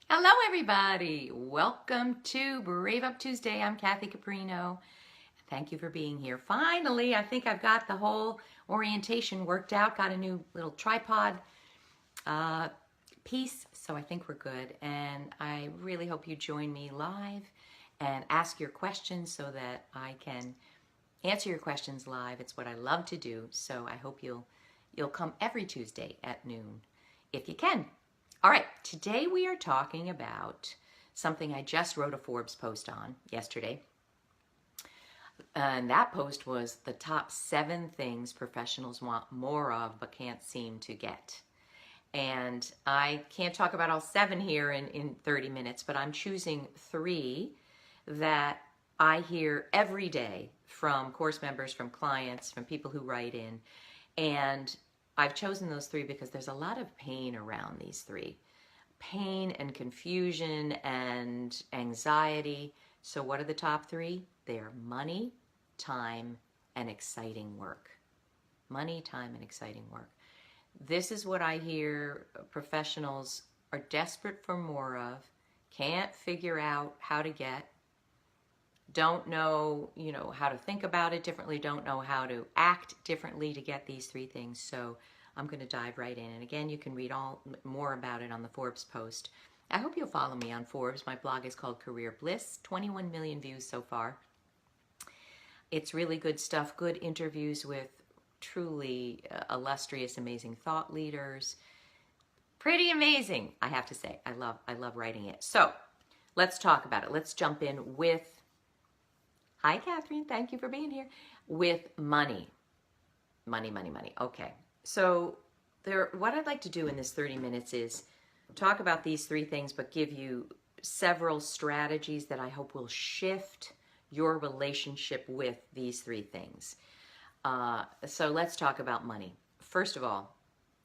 Hello, everybody. Welcome to Brave Up Tuesday. I'm Kathy Caprino. Thank you for being here. Finally, I think I've got the whole orientation worked out. Got a new little tripod uh, piece, so I think we're good. And I really hope you join me live and ask your questions so that I can answer your questions live. It's what I love to do. So I hope you'll come every Tuesday at noon if you can. All right, today we are talking about something I just wrote a Forbes post on yesterday. And that post was the top 7 things professionals want more of but can't seem to get. And I can't talk about all 7 here in 30 minutes, but I'm choosing 3 that I hear every day from course members, from clients, from people who write in. And I've chosen those 3 because there's a lot of pain around these 3. Pain and confusion and anxiety. So what are the top 3? They are money, time, and exciting work. Money, time, and exciting work. This is what I hear professionals are desperate for more of, can't figure out how to get, don't know, how to think about it differently, don't know how to act differently to get these 3 things. So I'm going to dive right in. And again, you can read more about it on the Forbes post. I hope you'll follow me on Forbes. My blog is called Career Bliss, 21 million views so far. It's really good stuff, good interviews with truly illustrious, amazing thought leaders. Pretty amazing, I have to say. I love writing it. So let's talk about it. Let's jump in with, hi Catherine, thank you for being here, with money. Money, money, money. Okay. So what I'd like to do in this 30 minutes is talk about these 3 things, but give you several strategies that I hope will shift your relationship with these 3 things. So let's talk about money. First of all,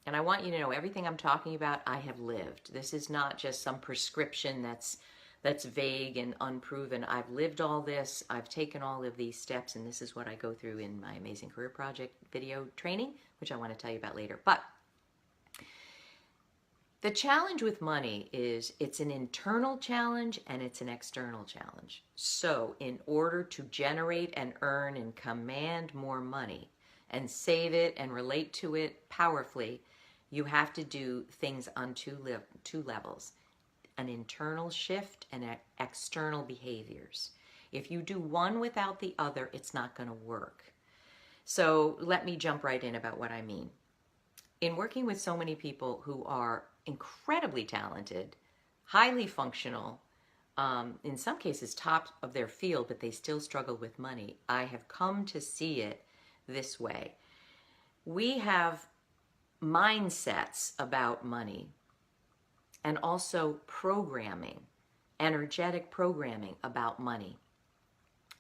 and I want you to know everything I'm talking about, I have lived. This is not just some prescription that's vague and unproven. I've lived all this. I've taken all of these steps, and this is what I go through in my Amazing Career Project video training, which I want to tell you about later. But the challenge with money is it's an internal challenge and it's an external challenge. So in order to generate and earn and command more money and save it and relate to it powerfully, you have to do things on two levels. An internal shift and external behaviors. If you do one without the other, it's not going to work. So let me jump right in about what I mean. In working with so many people who are incredibly talented, highly functional, in some cases top of their field, but they still struggle with money, I have come to see it this way. We have mindsets about money and also programming, energetic programming about money.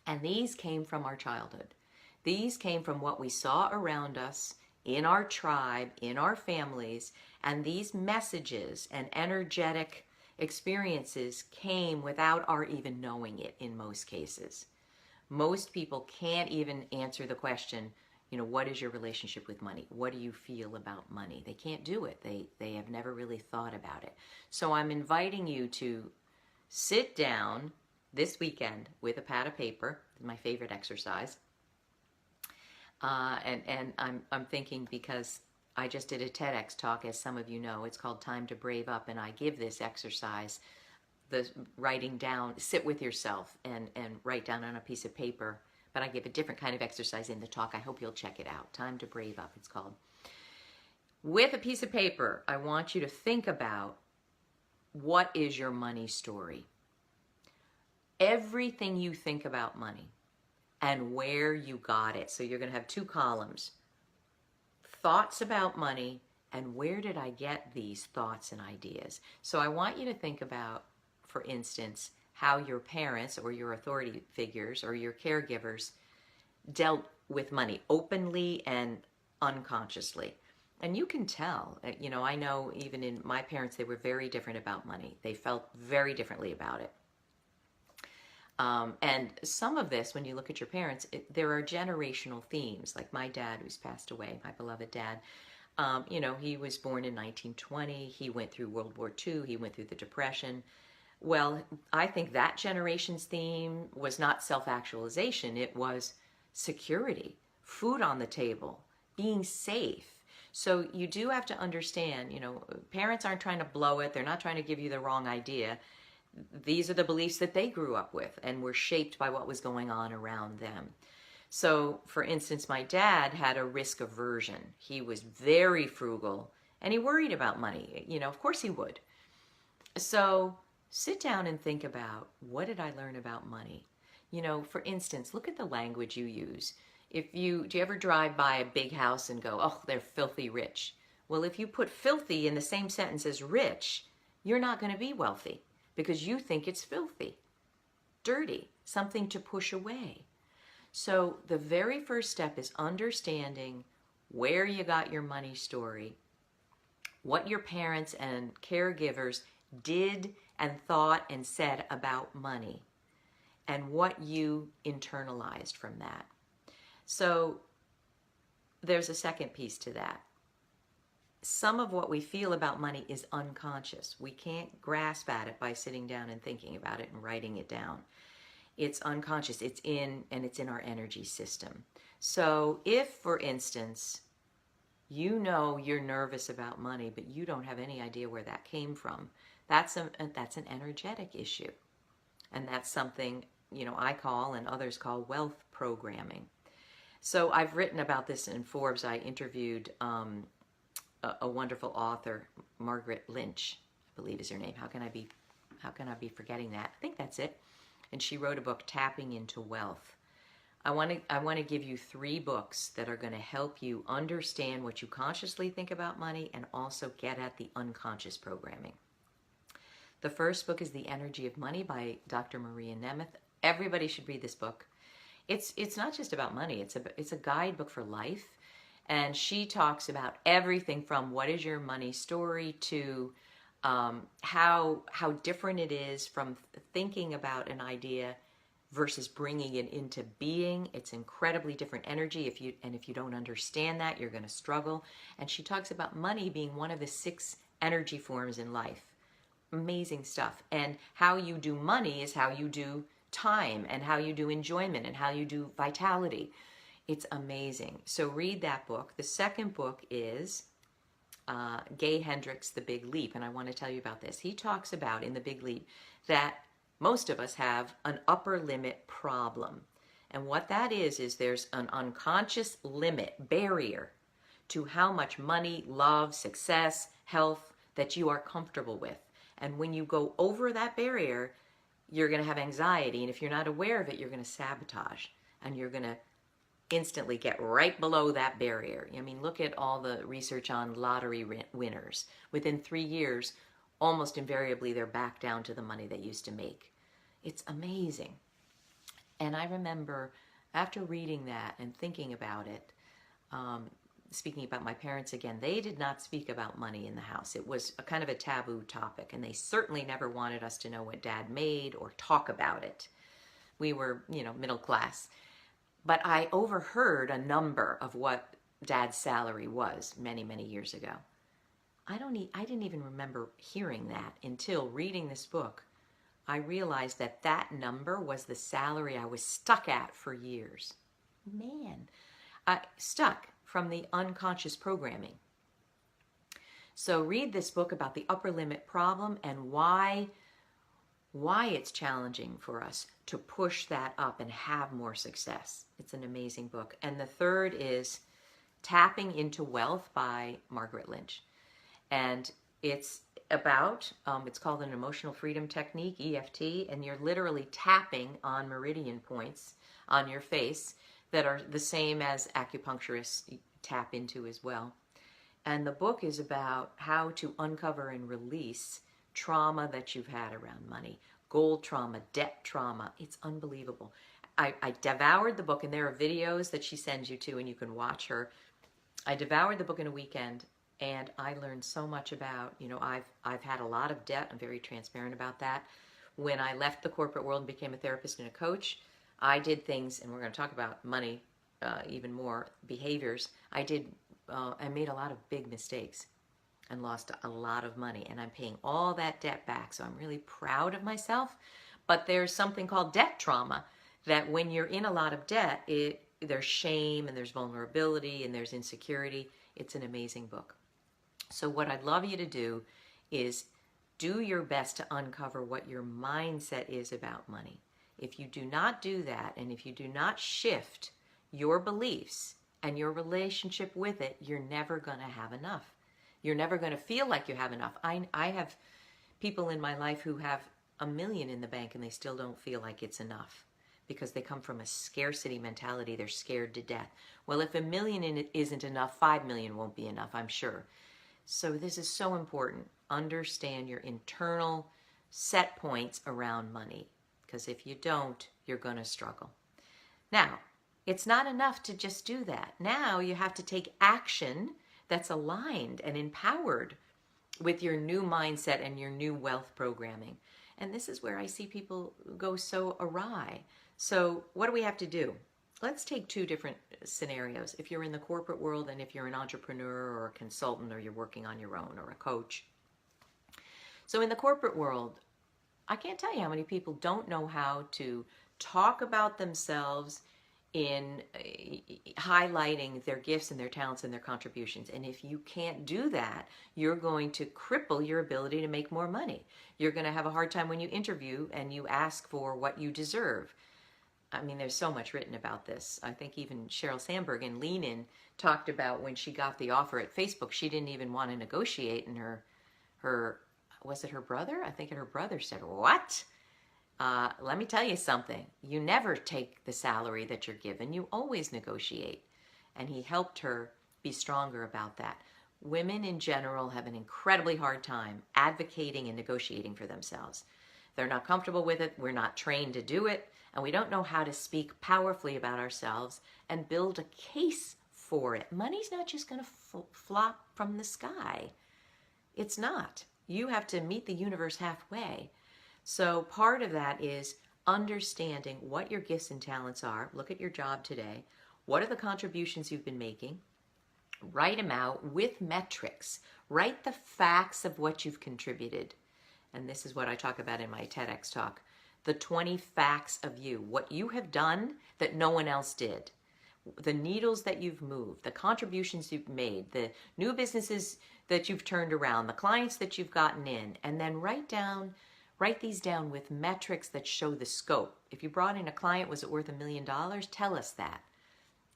And these came from our childhood. These came from what we saw around us, in our tribe, in our families, and these messages and energetic experiences came without our even knowing it in most cases. Most people can't even answer the question, what is your relationship with money? What do you feel about money? They can't do it. They have never really thought about it. So I'm inviting you to sit down this weekend with a pad of paper, my favorite exercise. And I'm thinking, because I just did a TEDx talk, as some of you know, it's called Time to Brave Up, and I give this exercise, the writing down, sit with yourself and write down on a piece of paper. But I give a different kind of exercise in the talk. I hope you'll check it out. Time to Brave Up, it's called. With a piece of paper, I want you to think about, what is your money story? Everything you think about money and where you got it. So you're going to have 2 columns. Thoughts about money and where did I get these thoughts and ideas? So I want you to think about, for instance, how your parents or your authority figures or your caregivers dealt with money openly and unconsciously. And you can tell, I know even in my parents, they were very different about money. They felt very differently about it. And some of this, when you look at your parents, there are generational themes. Like my dad, who's passed away, my beloved dad, You know, he was born in 1920. He went through World War II. He went through the Depression. Well, I think that generation's theme was not self-actualization. It was security, food on the table, being safe. So you do have to understand, you know, parents aren't trying to blow it. They're not trying to give you the wrong idea. These are the beliefs that they grew up with and were shaped by what was going on around them. So, for instance, my dad had a risk aversion. He was very frugal and he worried about money. You know, of course he would. So, sit down and think about, what did I learn about money? You know, for instance, look at the language you use. Do you ever drive by a big house and go, oh, they're filthy rich? Well, if you put filthy in the same sentence as rich, you're not going to be wealthy because you think it's filthy, dirty, something to push away. So the very first step is understanding where you got your money story, what your parents and caregivers did and thought and said about money, and what you internalized from that. So there's a second piece to that. Some of what we feel about money is unconscious. We can't grasp at it by sitting down and thinking about it and writing it down. It's unconscious. It's in our energy system. So if, for instance, you know you're nervous about money, but you don't have any idea where that came from, that's an energetic issue. And that's something, you know, I call and others call wealth programming. So I've written about this in Forbes. I interviewed a wonderful author, Margaret Lynch, I believe is her name. How can I be forgetting that? I think that's it. And she wrote a book, Tapping into Wealth. I want to give you 3 books that are going to help you understand what you consciously think about money and also get at the unconscious programming. The first book is The Energy of Money by Dr. Maria Nemeth. Everybody should read this book. It's not just about money. It's a guidebook for life. And she talks about everything from what is your money story to how different it is from thinking about an idea versus bringing it into being. It's incredibly different energy. If you don't understand that, you're going to struggle. And she talks about money being one of the 6 energy forms in life. Amazing stuff. And how you do money is how you do time and how you do enjoyment and how you do vitality. It's amazing. So read that book. The second book is Gay Hendricks' The Big Leap, and I want to tell you about this. He talks about in The Big Leap that most of us have an upper limit problem. And what that is there's an unconscious limit, barrier, to how much money, love, success, health that you are comfortable with. And when you go over that barrier, you're going to have anxiety. And if you're not aware of it, you're going to sabotage. And you're going to instantly get right below that barrier. I mean, look at all the research on lottery winners. Within 3 years, almost invariably, they're back down to the money they used to make. It's amazing. And I remember after reading that and thinking about it, speaking about my parents again, they did not speak about money in the house. It was a kind of a taboo topic, and they certainly never wanted us to know what Dad made or talk about it. We were, you know, middle class. But I overheard a number of what Dad's salary was many, many years ago. I didn't even remember hearing that until reading this book. I realized that that number was the salary I was stuck at for years. Man, stuck from the unconscious programming. So read this book about the upper limit problem and why it's challenging for us to push that up and have more success. It's an amazing book. And the third is Tapping into Wealth by Margaret Lynch. And it's about, it's called an emotional freedom technique, EFT, and you're literally tapping on meridian points on your face that are the same as acupuncturists tap into as well. And the book is about how to uncover and release trauma that you've had around money, gold trauma, debt trauma. It's unbelievable. I devoured the book, and there are videos that she sends you to, and you can watch her. I devoured the book in a weekend, and I learned so much about, you know, I've had a lot of debt. I'm very transparent about that. When I left the corporate world and became a therapist and a coach, I did things, and we're going to talk about money even more, behaviors. I did I made a lot of big mistakes and lost a lot of money, and I'm paying all that debt back. So I'm really proud of myself. But there's something called debt trauma, that when you're in a lot of debt, there's shame and there's vulnerability and there's insecurity. It's an amazing book. So what I'd love you to do is do your best to uncover what your mindset is about money. If you do not do that, and if you do not shift your beliefs and your relationship with it, you're never going to have enough. You're never going to feel like you have enough. I have people in my life who have $1 million in the bank and they still don't feel like it's enough because they come from a scarcity mentality. They're scared to death. Well, if $1 million in it isn't enough, 5 million won't be enough, I'm sure. So this is so important. Understand your internal set points around money, because if you don't, you're going to struggle. Now, it's not enough to just do that. Now you have to take action that's aligned and empowered with your new mindset and your new wealth programming. And this is where I see people go so awry. So what do we have to do? Let's take two different scenarios. If you're in the corporate world and if you're an entrepreneur or a consultant or you're working on your own or a coach. So in the corporate world, I can't tell you how many people don't know how to talk about themselves in highlighting their gifts and their talents and their contributions. And if you can't do that, you're going to cripple your ability to make more money. You're going to have a hard time when you interview and you ask for what you deserve. I mean, there's so much written about this. I think even Sheryl Sandberg in Lean In talked about when she got the offer at Facebook, she didn't even want to negotiate, and her was it her brother? I think her brother said, "What? Let me tell you something. You never take the salary that you're given. You always negotiate." And he helped her be stronger about that. Women in general have an incredibly hard time advocating and negotiating for themselves. They're not comfortable with it. We're not trained to do it. And we don't know how to speak powerfully about ourselves and build a case for it. Money's not just going to flop from the sky. It's not. You have to meet the universe halfway. So part of that is understanding what your gifts and talents are. Look at your job today. What are the contributions you've been making? Write them out with metrics. Write the facts of what you've contributed. And this is what I talk about in my TEDx talk. The 20 facts of you. What you have done that no one else did. The needles that you've moved. The contributions you've made. The new businesses that you've turned around. The clients that you've gotten in. And then write these down with metrics that show the scope. If you brought in a client, was it worth $1 million? Tell us that,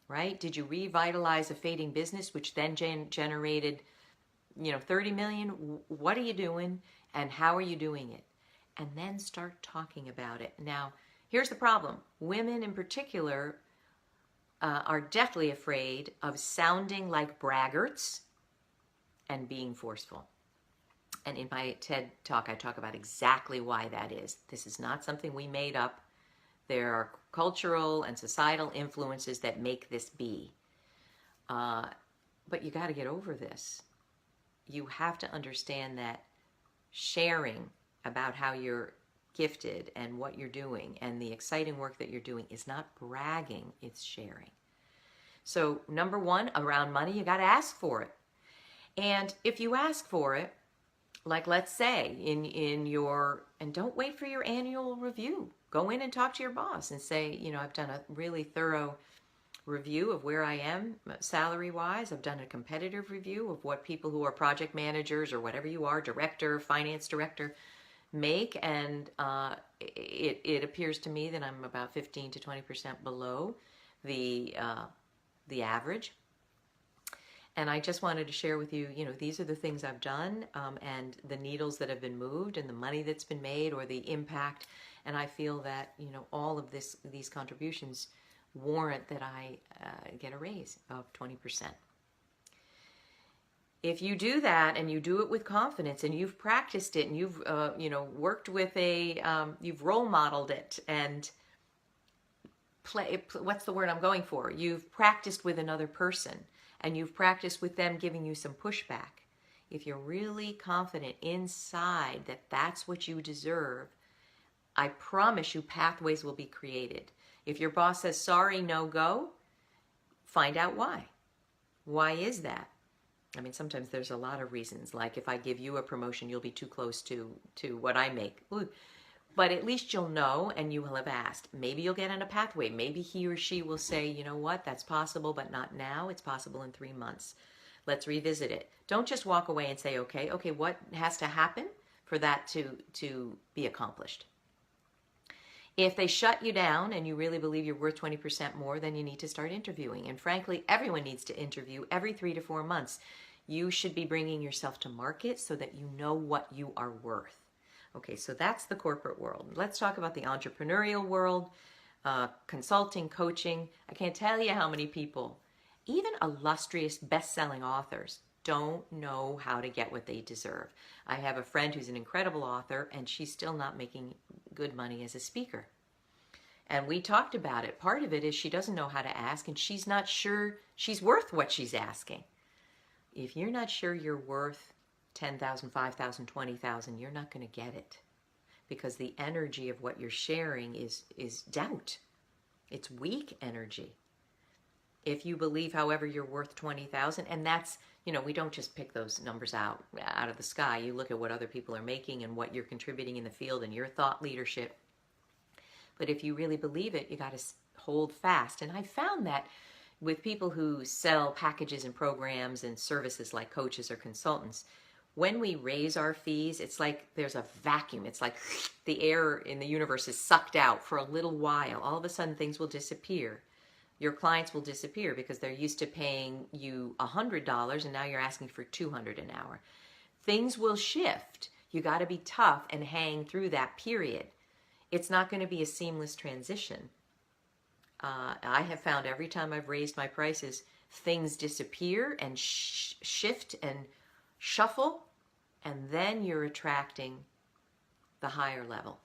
right? Did you revitalize a fading business, which then generated, 30 million? What are you doing and how are you doing it? And then start talking about it. Now, here's the problem. Women in particular are deathly afraid of sounding like braggarts and being forceful. And in my TED Talk, I talk about exactly why that is. This is not something we made up. There are cultural and societal influences that make this be. But you got to get over this. You have to understand that sharing about how you're gifted and what you're doing and the exciting work that you're doing is not bragging, it's sharing. So number one, around money, you got to ask for it. And if you ask for it, like let's say and don't wait for your annual review. Go in and talk to your boss and say, I've done a really thorough review of where I am salary-wise. I've done a competitive review of what people who are project managers or whatever you are, director, finance director, make. And it appears to me that I'm about 15 to 20% below the average. And I just wanted to share with you, these are the things I've done and the needles that have been moved and the money that's been made or the impact. And I feel that, all of these contributions warrant that I get a raise of 20%. If you do that and you do it with confidence and you've practiced it and you've, worked with you've role modeled it and what's the word I'm going for? You've practiced with another person. And you've practiced with them giving you some pushback. If you're really confident inside that that's what you deserve, I promise you pathways will be created. If your boss says, sorry, no go, find out why. Why is that? I mean, sometimes there's a lot of reasons. Like if I give you a promotion, you'll be too close to what I make. Ooh. But at least you'll know and you will have asked. Maybe you'll get on a pathway. Maybe he or she will say, you know what, that's possible, but not now. It's possible in 3 months. Let's revisit it. Don't just walk away and say, okay, what has to happen for that to be accomplished? If they shut you down and you really believe you're worth 20% more, then you need to start interviewing. And frankly, everyone needs to interview every 3 to 4 months. You should be bringing yourself to market so that you know what you are worth. Okay, so that's the corporate world. Let's talk about the entrepreneurial world, consulting, coaching. I can't tell you how many people, even illustrious best-selling authors, don't know how to get what they deserve. I have a friend who's an incredible author, and she's still not making good money as a speaker. And we talked about it. Part of it is she doesn't know how to ask, and she's not sure she's worth what she's asking. If you're not sure you're worth 10,000, 5,000, 20,000, you're not going to get it, because the energy of what you're sharing is doubt. It's weak energy. If you believe, however, you're worth 20,000, and that's, we don't just pick those numbers out of the sky. You look at what other people are making and what you're contributing in the field and your thought leadership. But if you really believe it, you got to hold fast. And I found that with people who sell packages and programs and services like coaches or consultants, when we raise our fees, it's like there's a vacuum. It's like the air in the universe is sucked out for a little while. All of a sudden, things will disappear. Your clients will disappear because they're used to paying you $100 and now you're asking for $200 an hour. Things will shift. You got to be tough and hang through that period. It's not going to be a seamless transition. I have found every time I've raised my prices, things disappear and shift and shuffle, and then you're attracting the higher level.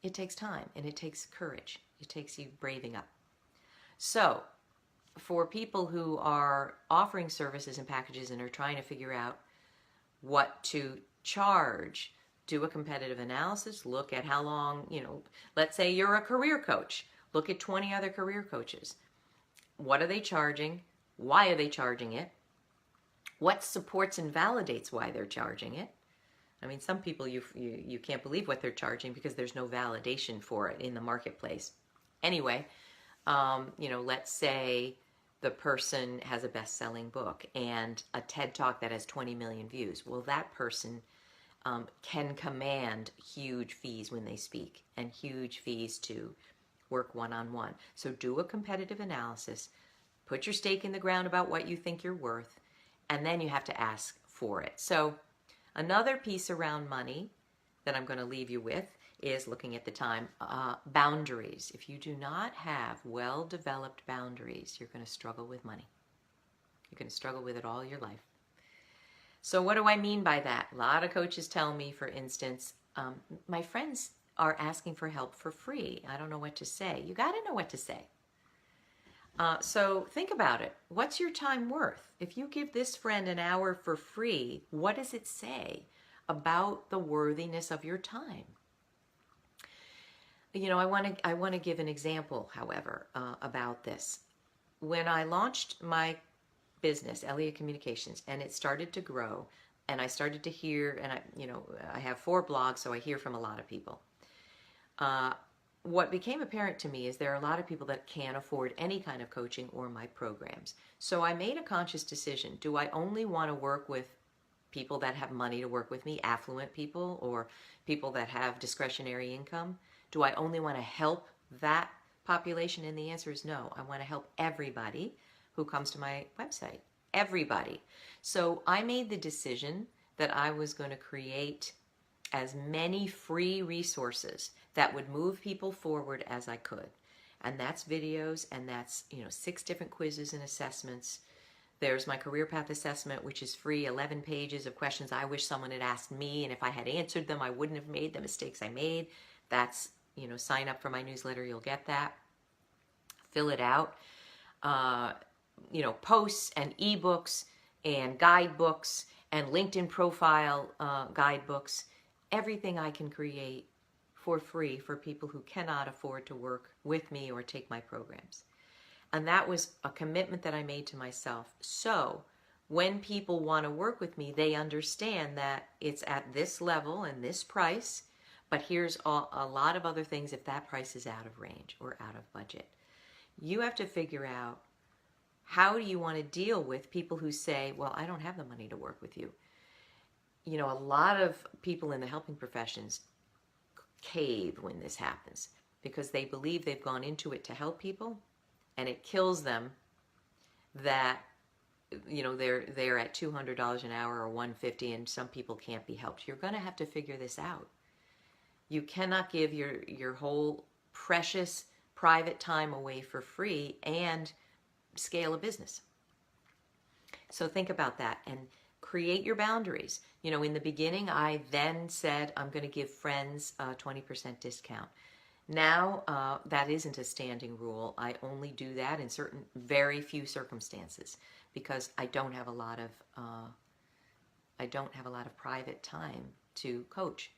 It takes time and it takes courage. It takes you braving up. So for people who are offering services and packages and are trying to figure out what to charge, do a competitive analysis, look at how long, let's say you're a career coach, look at 20 other career coaches. What are they charging? Why are they charging it? What supports and validates why they're charging it? I mean, some people you can't believe what they're charging because there's no validation for it in the marketplace. Anyway, let's say the person has a best-selling book and a TED Talk that has 20 million views. Well, that person can command huge fees when they speak and huge fees to work one-on-one. So do a competitive analysis, put your stake in the ground about what you think you're worth, and then you have to ask for it. So another piece around money that I'm going to leave you with is looking at the time, boundaries. If you do not have well-developed boundaries, you're going to struggle with money. You're going to struggle with it all your life. So what do I mean by that? A lot of coaches tell me, for instance, my friends are asking for help for free. I don't know what to say. You got to know what to say. So think about it. What's your time worth? If you give this friend an hour for free, what does it say about the worthiness of your time? I want to give an example, however, about this. When I launched my business, Elliott Communications, and it started to grow, and I started to hear, and I have 4 blogs, so I hear from a lot of people. What became apparent to me is there are a lot of people that can't afford any kind of coaching or my programs. So I made a conscious decision. Do I only want to work with people that have money to work with me, affluent people, or people that have discretionary income? Do I only want to help that population? And the answer is no. I want to help everybody who comes to my website. Everybody. So I made the decision that I was going to create as many free resources that would move people forward as I could. And that's videos, and that's 6 different quizzes and assessments. There's my career path assessment, which is free, 11 pages of questions I wish someone had asked me, and if I had answered them, I wouldn't have made the mistakes I made. That's, sign up for my newsletter, you'll get that. Fill it out. Posts and ebooks and guidebooks and LinkedIn profile guidebooks, everything I can create for free for people who cannot afford to work with me or take my programs. And that was a commitment that I made to myself. So when people want to work with me, they understand that it's at this level and this price, but here's a lot of other things if that price is out of range or out of budget. You have to figure out, how do you want to deal with people who say, well, I don't have the money to work with you? You know, a lot of people in the helping professions cave when this happens because they believe they've gone into it to help people, and it kills them that, you know, they're at $200 an hour or $150 and some people can't be helped. You're going to have to figure this out. You cannot give your whole precious private time away for free and scale a business. So think about that and create your boundaries. You know, in the beginning, I then said I'm going to give friends a 20% discount. Now, that isn't a standing rule. I only do that in certain, very few circumstances because I don't have a lot of private time to coach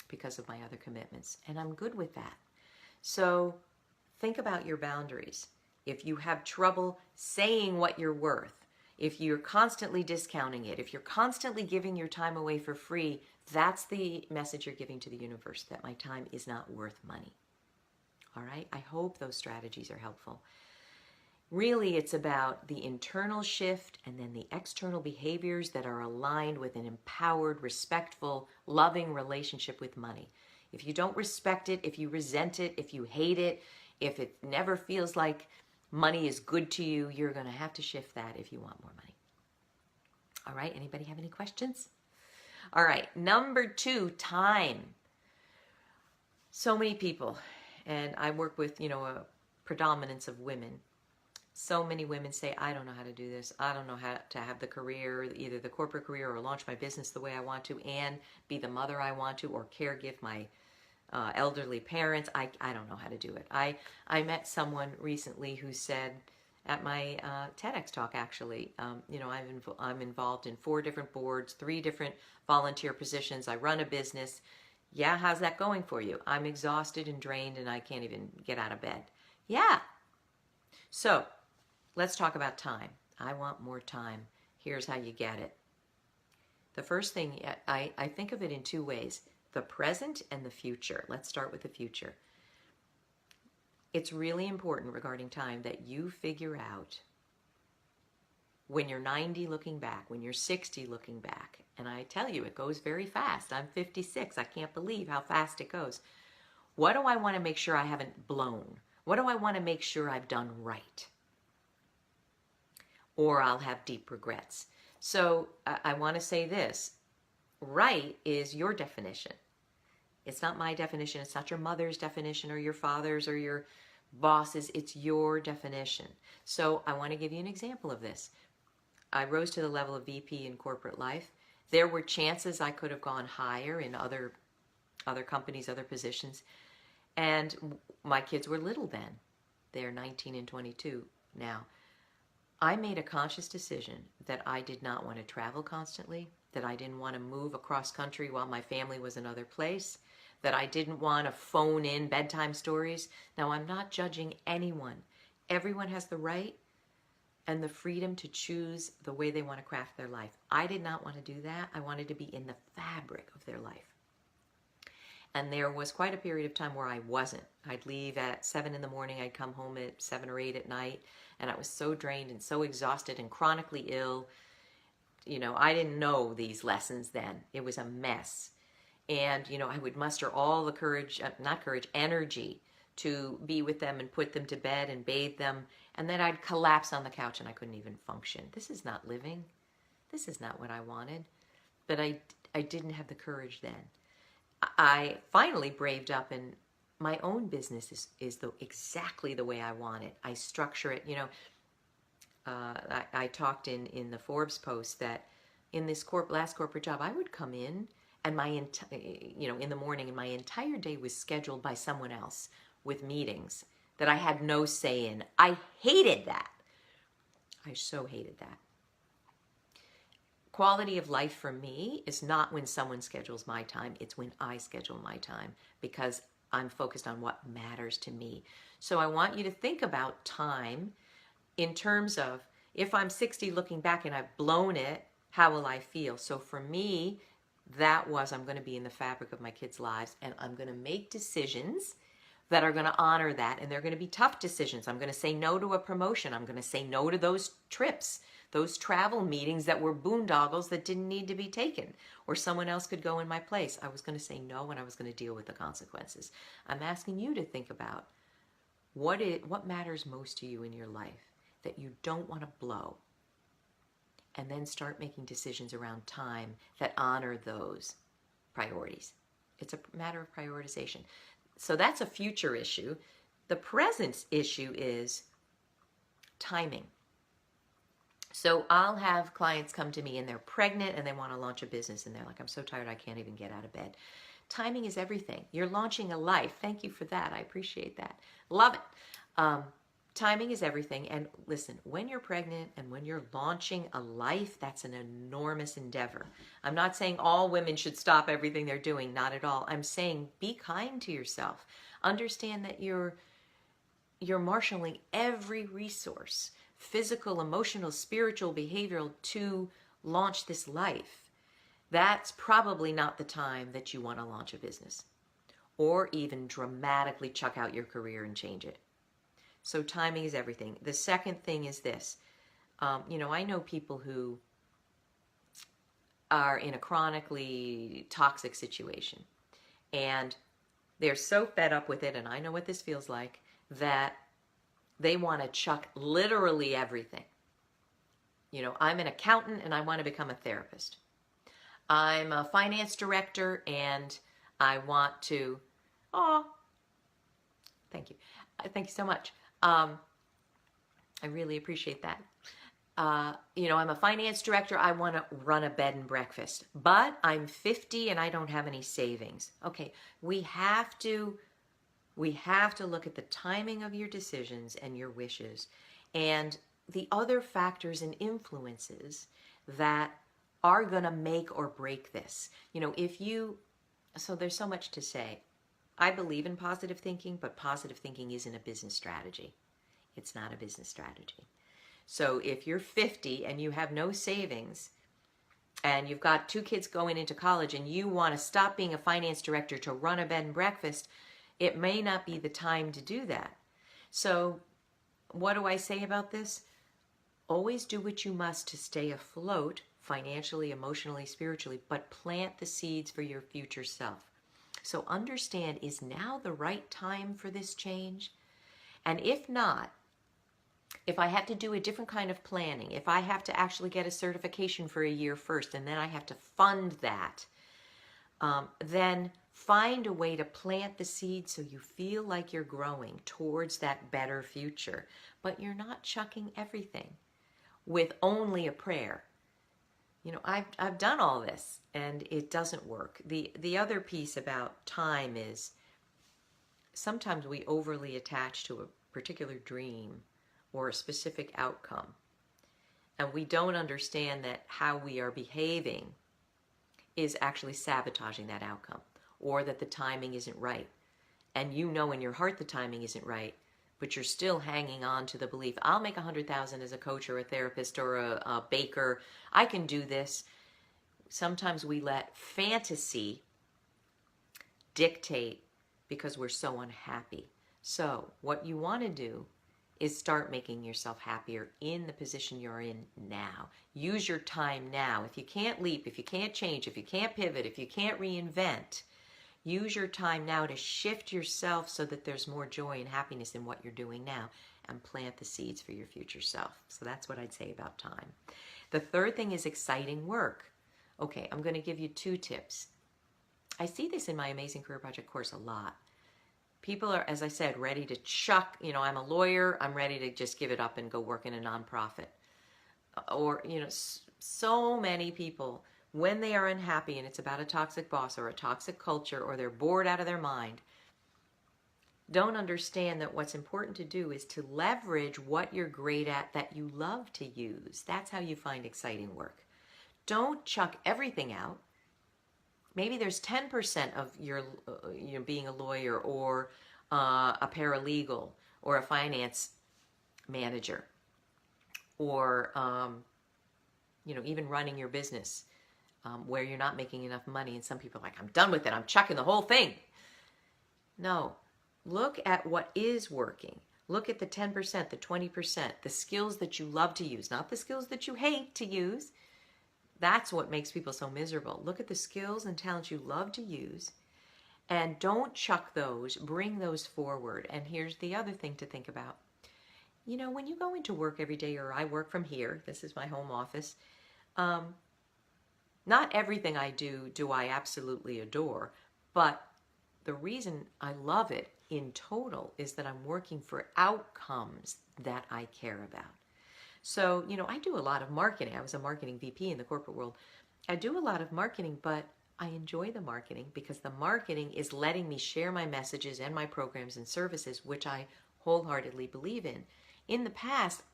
because of my other commitments, and I'm good with that. So think about your boundaries. If you have trouble saying what you're worth, if you're constantly discounting it, if you're constantly giving your time away for free, that's the message you're giving to the universe, that my time is not worth money. All right? I hope those strategies are helpful. Really, it's about the internal shift and then the external behaviors that are aligned with an empowered, respectful, loving relationship with money. If you don't respect it, if you resent it, if you hate it, if it never feels like money is good to you, you're going to have to shift that if you want more money. All right, anybody have any questions? All right, number 2, time. So many people, and I work with, you know, a predominance of women. So many women say, I don't know how to do this. I don't know how to have the career, either the corporate career or launch my business the way I want to and be the mother I want to or caregive my elderly parents. I don't know how to do it. I met someone recently who said at my TEDx talk, actually, you know, I'm involved in 4 different boards, 3 different volunteer positions. I run a business. Yeah, how's that going for you? I'm exhausted and drained and I can't even get out of bed. Yeah. So let's talk about time. I want more time. Here's how you get it. The first thing, I think of it in 2 ways. The present and the future. Let's start with the future. It's really important regarding time that you figure out when you're 90 looking back, when you're 60 looking back, and I tell you, it goes very fast. I'm 56. I can't believe how fast it goes. What do I want to make sure I haven't blown? What do I want to make sure I've done right? Or I'll have deep regrets. So I want to say this. Right is your definition. It's not my definition. It's not your mother's definition or your father's or your boss's. It's your definition. So I want to give you an example of this. I rose to the level of VP in corporate life. There were chances I could have gone higher in other companies, other positions. And my kids were little then. They're 19 and 22 now. I made a conscious decision that I did not want to travel constantly, that I didn't want to move across country while my family was another place, that I didn't want to phone in bedtime stories. Now, I'm not judging anyone. Everyone has the right and the freedom to choose the way they want to craft their life. I did not want to do that. I wanted to be in the fabric of their life. And there was quite a period of time where I wasn't. I'd leave at 7 in the morning. I'd come home at 7 or 8 at night. And I was so drained and so exhausted and chronically ill. You know, I didn't know these lessons then. It was a mess. And, you know, I would muster all the energy to be with them and put them to bed and bathe them. And then I'd collapse on the couch and I couldn't even function. This is not living. This is not what I wanted. But I didn't have the courage then. I finally braved up, and my own business is exactly the way I want it. I structure it. You know, I talked in the Forbes post that in this last corporate job, I would come in and in the morning, and my entire day was scheduled by someone else with meetings that I had no say in. I hated that. I so hated that. Quality of life for me is not when someone schedules my time. It's when I schedule my time, because I'm focused on what matters to me. So I want you to think about time in terms of, if I'm 60 looking back and I've blown it, how will I feel? So for me, that was, I'm going to be in the fabric of my kids' lives, and I'm going to make decisions that are going to honor that, and they're going to be tough decisions. I'm going to say no to a promotion. I'm going to say no to those trips, those travel meetings that were boondoggles that didn't need to be taken, or someone else could go in my place. I was going to say no, and I was going to deal with the consequences. I'm asking you to think about what matters most to you in your life that you don't want to blow, and then start making decisions around time that honor those priorities. It's a matter of prioritization. So that's a future issue. The present issue is timing. So I'll have clients come to me and they're pregnant and they want to launch a business, and they're like, I'm so tired I can't even get out of bed. Timing is everything. You're launching a life. Thank you for that. I appreciate that. Love it. Timing is everything. And listen, when you're pregnant and when you're launching a life, that's an enormous endeavor. I'm not saying all women should stop everything they're doing. Not at all. I'm saying be kind to yourself. Understand that you're marshaling every resource, physical, emotional, spiritual, behavioral, to launch this life. That's probably not the time that you want to launch a business or even dramatically chuck out your career and change it. So timing is everything. The second thing is this. I know people who are in a chronically toxic situation, and they're so fed up with it, and I know what this feels like, that they want to chuck literally everything. I'm an accountant and I want to become a therapist. I'm a finance director and I want to, thank you. Thank you so much. I really appreciate that. I'm a finance director. I want to run a bed and breakfast, but I'm 50 and I don't have any savings. Okay, we have to look at the timing of your decisions and your wishes and the other factors and influences that are going to make or break this. So there's so much to say. I believe in positive thinking, but positive thinking isn't a business strategy. It's not a business strategy. So if you're 50 and you have no savings and you've got 2 kids going into college and you want to stop being a finance director to run a bed and breakfast, it may not be the time to do that. So what do I say about this? Always do what you must to stay afloat financially, emotionally, spiritually, but plant the seeds for your future self. So understand, is now the right time for this change? And if not, if I have to do a different kind of planning, if I have to actually get a certification for a year first and then I have to fund that, then find a way to plant the seed so you feel like you're growing towards that better future. But you're not chucking everything with only a prayer. I've done all this and it doesn't work. The other piece about time is sometimes we overly attach to a particular dream or a specific outcome, and we don't understand that how we are behaving is actually sabotaging that outcome, or that the timing isn't right. And in your heart the timing isn't right, but you're still hanging on to the belief, I'll make $100,000 as a coach or a therapist or a baker. I can do this. Sometimes we let fantasy dictate because we're so unhappy. So what you want to do is start making yourself happier in the position you're in now. Use your time now. If you can't leap, if you can't change, if you can't pivot, if you can't reinvent, use your time now to shift yourself so that there's more joy and happiness in what you're doing now, and plant the seeds for your future self. So that's what I'd say about time. The third thing is exciting work. Okay, I'm going to give you 2 tips. I see this in my Amazing Career Project course a lot. People are, as I said, ready to chuck, I'm a lawyer, I'm ready to just give it up and go work in a nonprofit. Or, so many people, when they are unhappy and it's about a toxic boss or a toxic culture, or they're bored out of their mind, don't understand that what's important to do is to leverage what you're great at that you love to use. That's how you find exciting work. Don't chuck everything out. maybe there's 10% of your, being a lawyer or a paralegal or a finance manager or, even running your business where you're not making enough money. And some people are like, I'm done with it. I'm chucking the whole thing. No, look at what is working. Look at the 10%, the 20%, the skills that you love to use, not the skills that you hate to use. That's what makes people so miserable. Look at the skills and talents you love to use and don't chuck those, bring those forward. And here's the other thing to think about. When you go into work every day, or I work from here, this is my home office, not everything I do I absolutely adore, but the reason I love it in total is that I'm working for outcomes that I care about. So, I do a lot of marketing. I was a marketing VP in the corporate world. I do a lot of marketing, but I enjoy the marketing because the marketing is letting me share my messages and my programs and services, which I wholeheartedly believe in. In the past,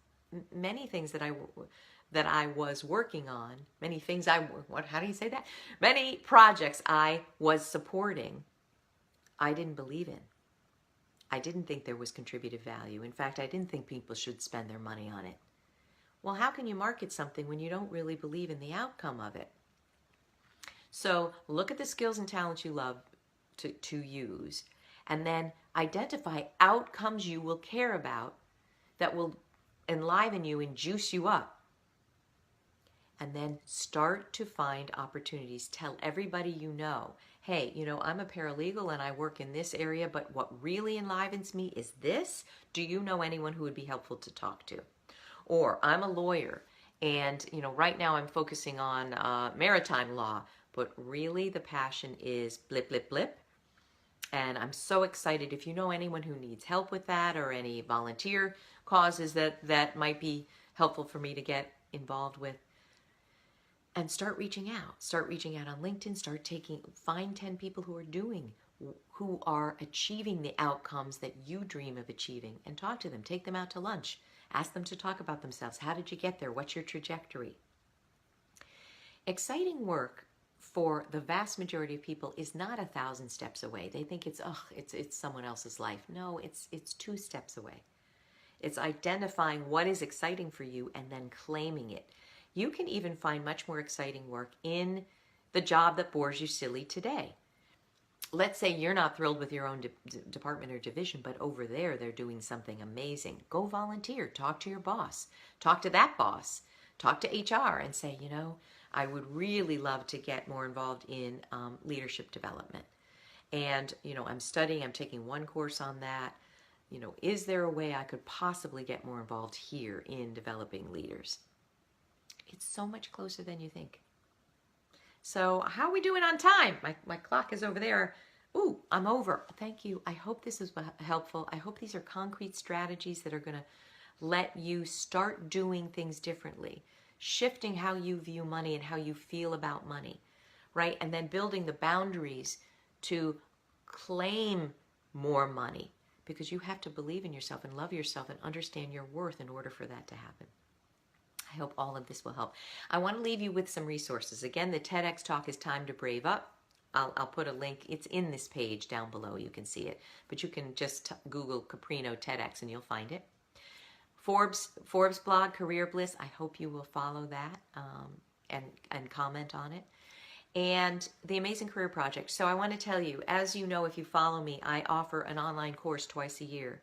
many things that I was working on, many projects I was supporting, I didn't believe in. I didn't think there was contributive value. In fact, I didn't think people should spend their money on it. Well, how can you market something when you don't really believe in the outcome of it? So look at the skills and talents you love to use, and then identify outcomes you will care about that will enliven you and juice you up. And then start to find opportunities. Tell everybody you know, hey, I'm a paralegal and I work in this area, but what really enlivens me is this. Do you know anyone who would be helpful to talk to? Or I'm a lawyer and, right now I'm focusing on maritime law, but really the passion is blip, blip, blip. And I'm so excited if you know anyone who needs help with that or any volunteer causes that might be helpful for me to get involved with. And start reaching out. Start reaching out on LinkedIn. Find 10 people who are achieving the outcomes that you dream of achieving and talk to them. Take them out to lunch. Ask them to talk about themselves. How did you get there? What's your trajectory? Exciting work for the vast majority of people is not 1,000 steps away. They think it's someone else's life. No, it's 2 steps away. It's identifying what is exciting for you and then claiming it. You can even find much more exciting work in the job that bores you silly today. Let's say you're not thrilled with your own department or division, but over there they're doing something amazing. Go volunteer. Talk to your boss. Talk to that boss. Talk to HR and say, I would really love to get more involved in leadership development. And, I'm taking one course on that. Is there a way I could possibly get more involved here in developing leaders? It's so much closer than you think. So how are we doing on time? My clock is over there. Ooh, I'm over. Thank you. I hope this is helpful. I hope these are concrete strategies that are going to let you start doing things differently, shifting how you view money and how you feel about money, right? And then building the boundaries to claim more money, because you have to believe in yourself and love yourself and understand your worth in order for that to happen. I hope all of this will help. I want to leave you with some resources. Again, the TEDx talk is Time to Brave Up. I'll put a link. It's in this page down below. You can see it. But you can just Google Caprino TEDx and you'll find it. Forbes blog, Career Bliss. I hope you will follow that and comment on it. And the Amazing Career Project. So I want to tell you, as you know, if you follow me, I offer an online course twice a year.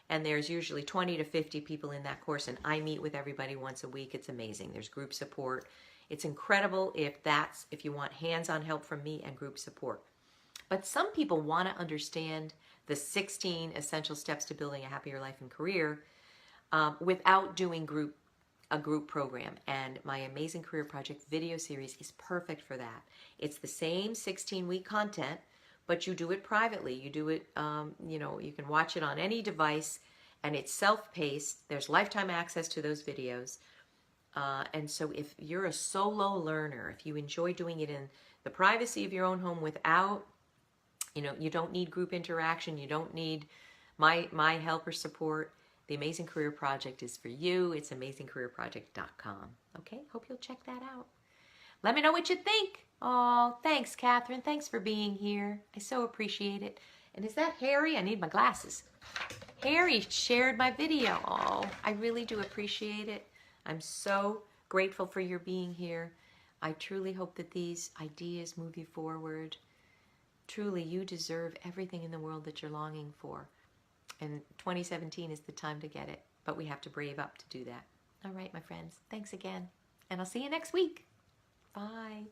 And there's usually 20 to 50 people in that course, and I meet with everybody once a week. It's amazing. There's group support. It's incredible if you want hands-on help from me and group support. But some people want to understand the 16 essential steps to building a happier life and career without doing a group program. And my Amazing Career Project video series is perfect for that. It's the same 16-week content, but you do it privately. You do it, you can watch it on any device, and it's self-paced. There's lifetime access to those videos. And so if you're a solo learner, if you enjoy doing it in the privacy of your own home without, you don't need group interaction, you don't need my help or support, the Amazing Career Project is for you. It's amazingcareerproject.com. Okay, hope you'll check that out. Let me know what you think. Oh, thanks, Catherine. Thanks for being here. I so appreciate it. And is that Harry? I need my glasses. Harry shared my video. Oh, I really do appreciate it. I'm so grateful for your being here. I truly hope that these ideas move you forward. Truly, you deserve everything in the world that you're longing for. And 2017 is the time to get it. But we have to brave up to do that. All right, my friends. Thanks again. And I'll see you next week. Bye.